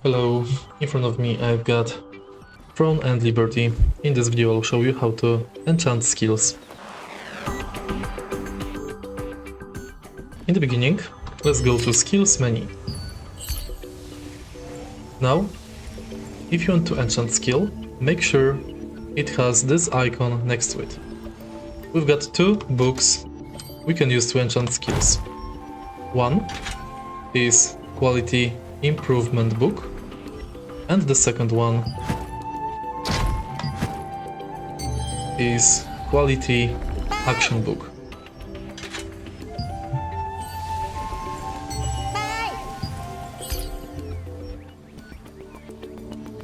Hello, in front of me I've got Throne and Liberty. In this video I'll show you how to enchant skills. In the beginning, let's go to Skills menu. Now, if you want to enchant skill, make sure it has this icon next to it. We've got two books we can use to enchant skills. One is Quality Improvement book, and the second one is Quality Action book.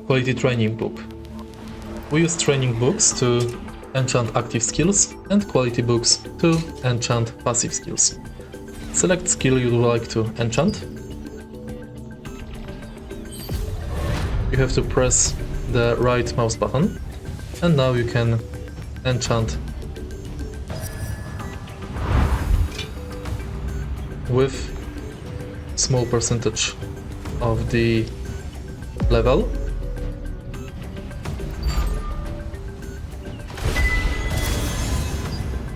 Quality Training book. We use training books to enchant active skills and quality books to enchant passive skills. Select skill you would like to enchant. You have to press the right mouse button, and now you can enchant with small percentage of the level.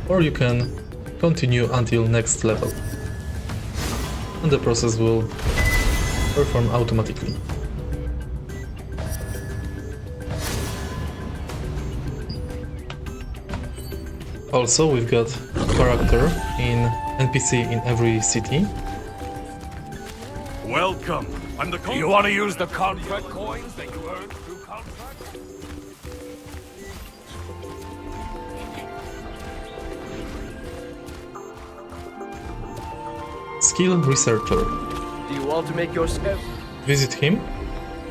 Or you can continue until next level, and the process will perform automatically. Also, we've got character in NPC in every city. Welcome. I'm the. You want to use the contract coins that you earned through contract? Skill Researcher. Do you want to make your scope? Visit him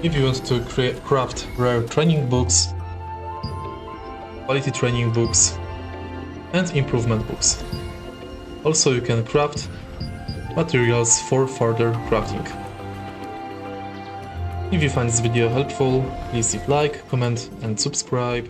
if you want to craft rare training books, quality training books, and improvement books. Also, you can craft materials for further crafting. If you find this video helpful, please leave like, comment and subscribe.